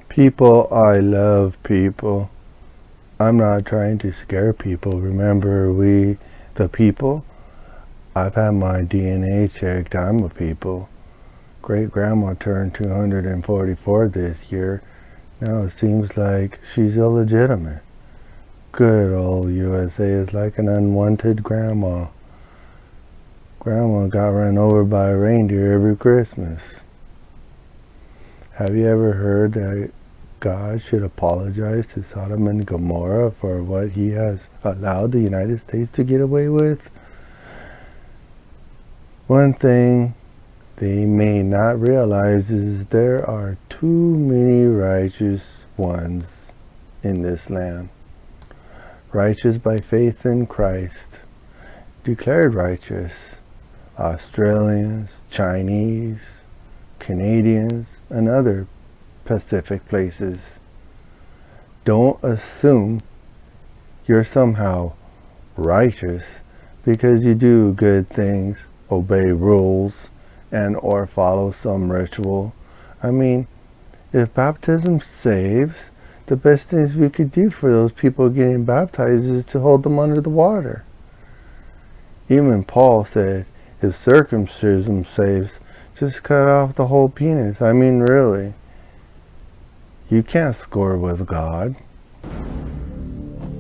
People, I love people. I'm not trying to scare people. Remember, we, the people, I've had my DNA checked. I'm a people. Great grandma turned 244 this year. Now it seems like she's illegitimate. Good old USA is like an unwanted grandma. Grandma got run over by a reindeer every Christmas. Have you ever heard that God should apologize to Sodom and Gomorrah for what he has allowed the United States to get away with? One thing they may not realize is there are too many righteous ones in this land. Righteous by faith in Christ, declared righteous. Australians, Chinese, Canadians, and other Pacific places. Don't assume you're somehow righteous because you do good things, obey rules, and or follow some ritual. I mean, if baptism saves, the best things we could do for those people getting baptized is to hold them under the water. Even Paul said, if circumcision saves, just cut off the whole penis. I mean, really. You can't score with God.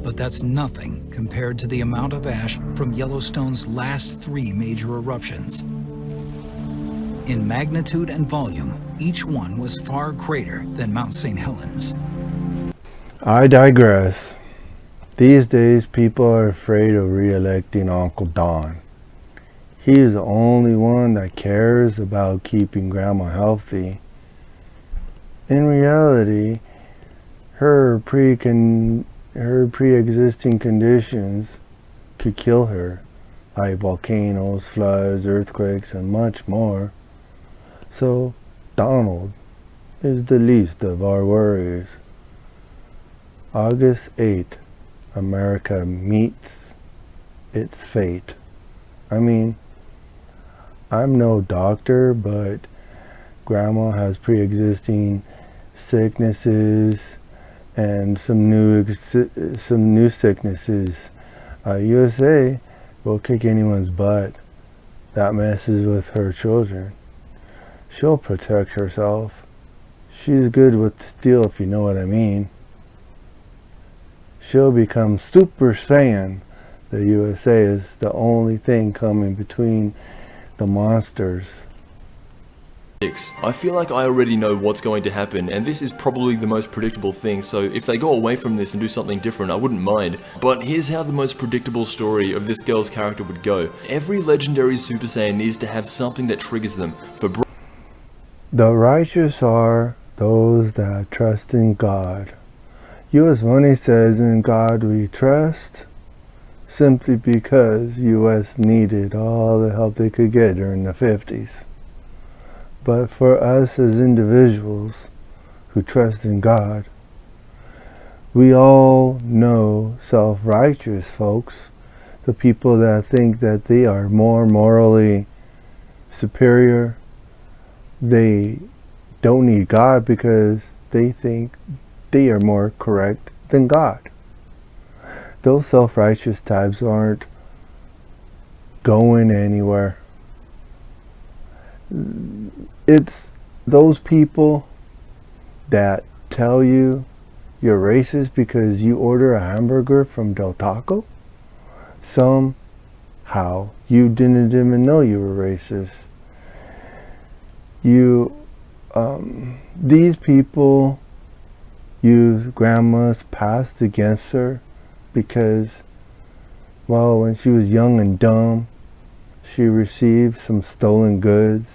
But that's nothing compared to the amount of ash from Yellowstone's last 3 major eruptions. In magnitude and volume, each one was far greater than Mount St. Helens. I digress. These days, people are afraid of re-electing Uncle Don. He's the only one that cares about keeping Grandma healthy. In reality, her pre-existing conditions could kill her, like volcanoes, floods, earthquakes, and much more. So, Donald is the least of our worries. August 8th, America meets its fate. I mean, I'm no doctor, but Grandma has pre-existing sicknesses and some new sicknesses. USA will kick anyone's butt that messes with her children. She'll protect herself. She's good with steel, if you know what I mean. She'll become Super Saiyan. The USA is the only thing coming between the monsters. I feel like I already know what's going to happen, and this is probably the most predictable thing, so if they go away from this and do something different, I wouldn't mind. But here's how the most predictable story of this girl's character would go. Every legendary Super Saiyan needs to have something that triggers them. The righteous are those that trust in God. U.S. money says, in God we trust, simply because U.S. needed all the help they could get during the 50s. But for us as individuals who trust in God, we all know self-righteous folks, the people that think that they are more morally superior. They don't need God because they think they are more correct than God. Those self-righteous types aren't going anywhere. It's those people that tell you you're racist because you order a hamburger from Del Taco. Somehow you didn't even know you were racist. These people use Grandma's past against her because, well, when she was young and dumb, she received some stolen goods.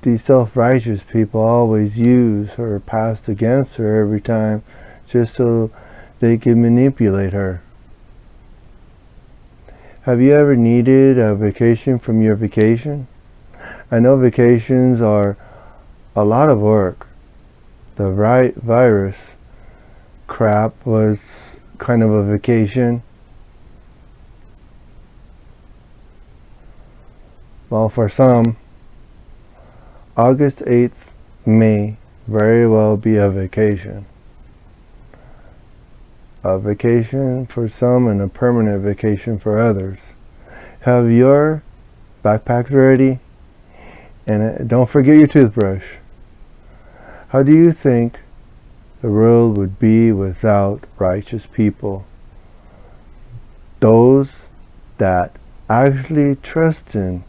These self-righteous people always use her past against her every time just so they can manipulate her. Have you ever needed a vacation from your vacation? I know vacations are a lot of work. The virus crap was kind of a vacation? Well, for some, August 8th may very well be a vacation. A vacation for some and a permanent vacation for others. Have your backpacks ready? And don't forget your toothbrush. How do you think the world would be without righteous people? Those that actually trust in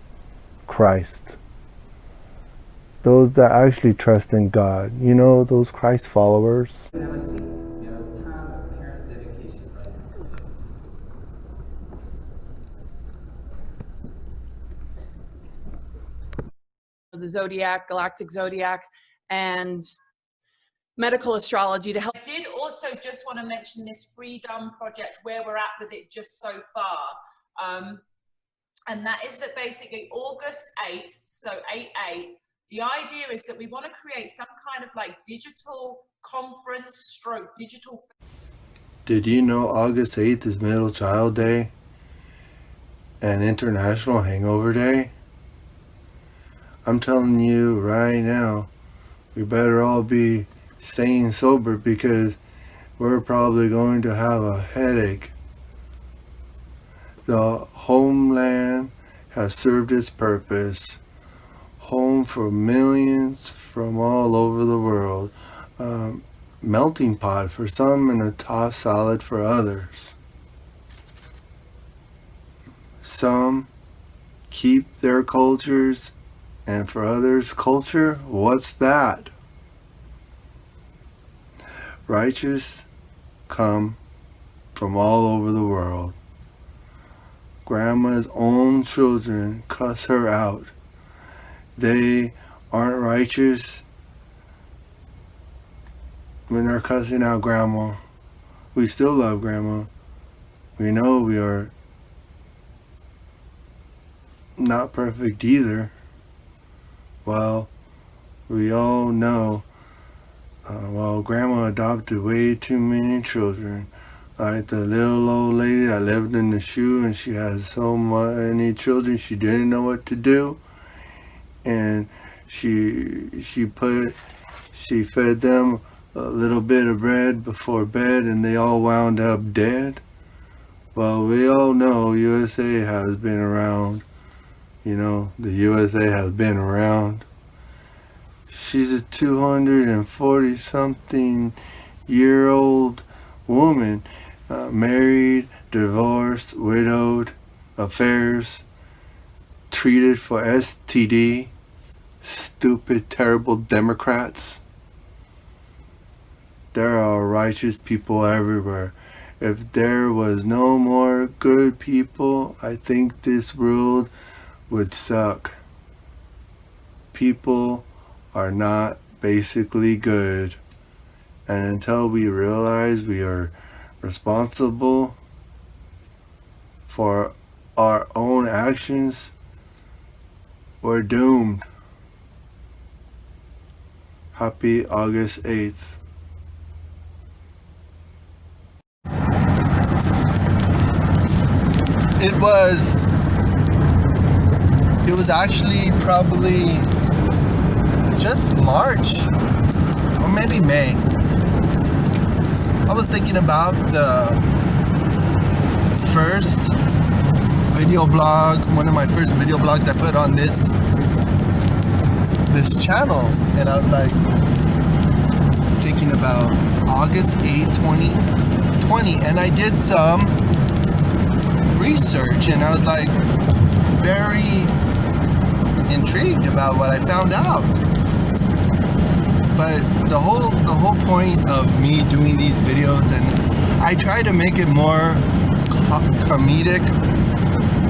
Christ. Those that actually trust in God. You know, those Christ followers. Have a seat. You know, time of parent dedication, right? The zodiac, galactic zodiac, and medical astrology to help. I did also just want to mention this freedom project, where we're at with it just so far. And that is that basically August 8th, so 8/8, the idea is that we want to create some kind of like digital conference stroke digital. Did you know August 8th is Middle Child Day and International Hangover Day? I'm telling you right now, we better all be staying sober because we're probably going to have a headache. The homeland has served its purpose. Home for millions from all over the world. Melting pot for some and a tossed salad for others. Some keep their cultures, and for others, culture, what's that? Righteous come from all over the world. Grandma's own children cuss her out. They aren't righteous when they're cussing out Grandma. We still love Grandma. We know we are not perfect either. Well, we all know, Grandma adopted way too many children. Like the little old lady that lived in the shoe, and she has so many children she didn't know what to do. And she fed them a little bit of bread before bed, and they all wound up dead. Well, we all know USA has been around. You know, the USA has been around. She's a 240-something-year-old woman, married, divorced, widowed, affairs, treated for STD. Stupid, terrible Democrats. There are righteous people everywhere. If there was no more good people, I think this world would suck. People are not basically good. And until we realize we are responsible for our own actions, we're doomed. Happy August 8th. It was actually probably just March or maybe May. I was thinking about the first video blog, one of my first video blogs I put on this channel, and I was like thinking about August 8, 2020, and I did some research, and I was like very intrigued about what I found out. But the whole point of me doing these videos, and I try to make it more comedic,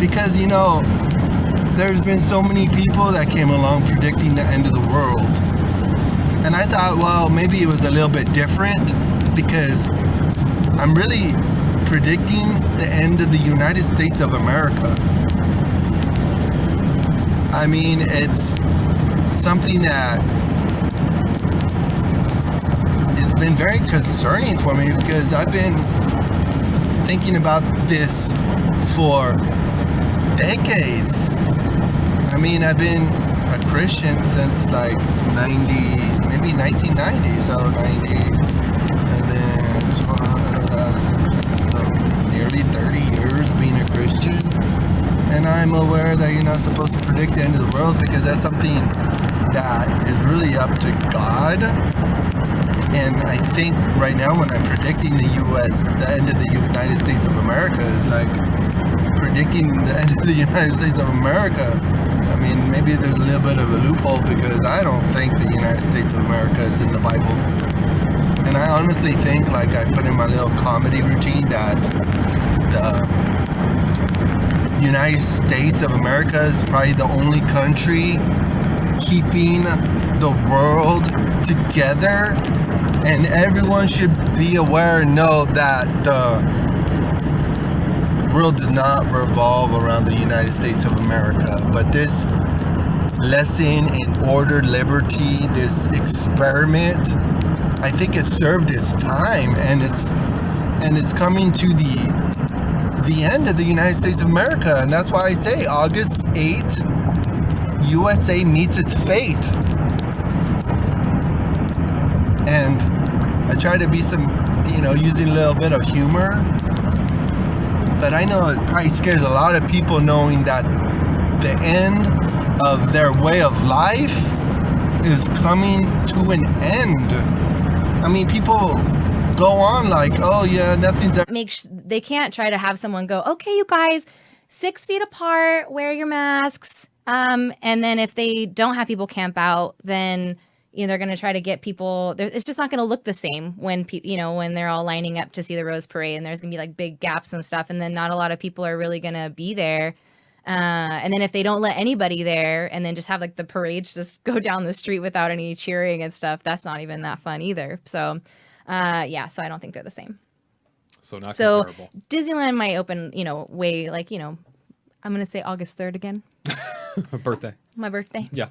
because you know there's been so many people that came along predicting the end of the world, and I thought, well, maybe it was a little bit different, because I'm really predicting the end of the United States of America. I mean, it's something that has been very concerning for me, because I've been thinking about this for decades. I mean, I've been a Christian since like 90, maybe 1990, so 90, and then nearly 30 years being a Christian. And I'm aware that you're not supposed to predict the end of the world, because that's something that is really up to God. And I think right now when I'm predicting the end of the United States of America is like predicting the end of the United States of America. I mean, maybe there's a little bit of a loophole, because I don't think the United States of America is in the Bible. And I honestly think, like I put in my little comedy routine, that the United States of America is probably the only country keeping the world together, and everyone should be aware and know that the world does not revolve around the United States of America. But this lesson in ordered liberty, this experiment, I think it served its time, and it's coming to the end of the United States of America. And that's why I say August 8th, USA meets its fate. And I try to be using a little bit of humor, but I know it probably scares a lot of people knowing that the end of their way of life is coming to an end. I mean, people go on like, oh yeah, nothing's ever... They can't try to have someone go, okay, you guys, 6 feet apart, wear your masks. And then if they don't have people camp out, then they're going to try to get people. It's just not going to look the same when when they're all lining up to see the Rose Parade, and there's going to be like big gaps and stuff, and then not a lot of people are really going to be there. And then if they don't let anybody there, and then just have like the parades just go down the street without any cheering and stuff, that's not even that fun either. So, yeah, so I don't think they're the same. So not comparable. Disneyland might open, way like, I'm going to say August 3rd again. Birthday. My birthday. Yeah.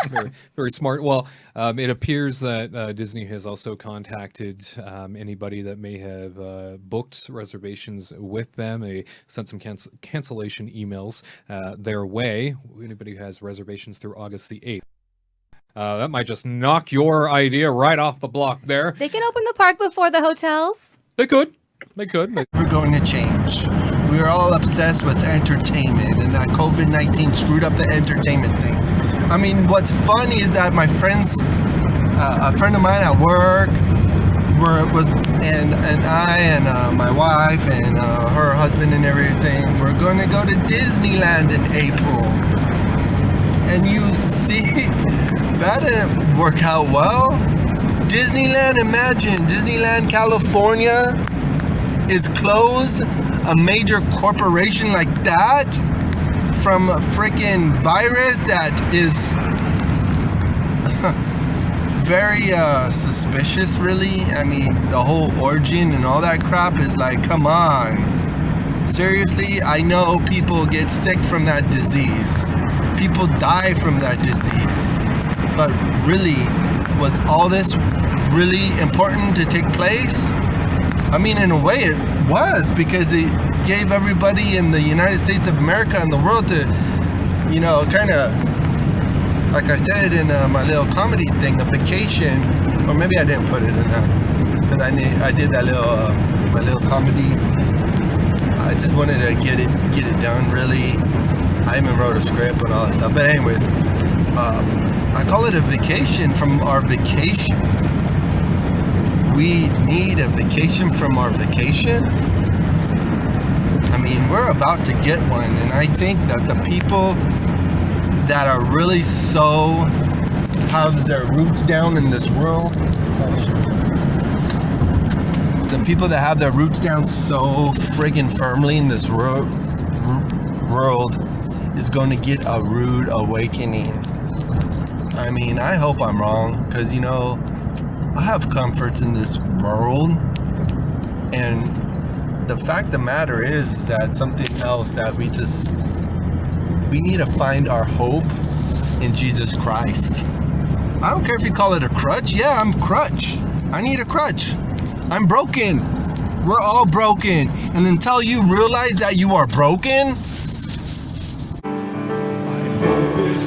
Very, very smart. Well, it appears that Disney has also contacted anybody that may have booked reservations with them. They sent some cancellation emails their way. Anybody who has reservations through August the 8th. That might just knock your idea right off the block there. They can open the park before the hotels. They could. They could. We're going to change. We're all obsessed with entertainment, and that COVID-19 screwed up the entertainment thing. I mean, what's funny is that my friends, a friend of mine at work, and I and my wife and her husband and everything, we're going to go to Disneyland in April. And you see, that didn't work out well. Disneyland, imagine, Disneyland, California is closed. A major corporation like that, from a freaking virus that is very suspicious, really. I mean, the whole origin and all that crap is like, come on. Seriously, I know people get sick from that disease. People die from that disease. But really, was all this really important to take place? I mean, in a way it was, because it gave everybody in the United States of America and the world to, kind of, like I said in my little comedy thing, a vacation, or maybe I didn't put it in that, because I did that my little comedy. I just wanted to get it done, really. I even wrote a script and all that stuff. But anyways, I call it a vacation from our vacation. We need a vacation from our vacation. I mean, we're about to get one, and I think that the people that are really have their roots down in this world, the people that have their roots down so friggin' firmly in this world is going to get a rude awakening. I mean, I hope I'm wrong, because I have comforts in this world, and the fact of the matter is that something else that we need to find our hope in Jesus Christ. I don't care if you call it a crutch. Yeah, I'm crutch. I need a crutch. I'm broken. We're all broken. And until you realize that you are broken, I hope it's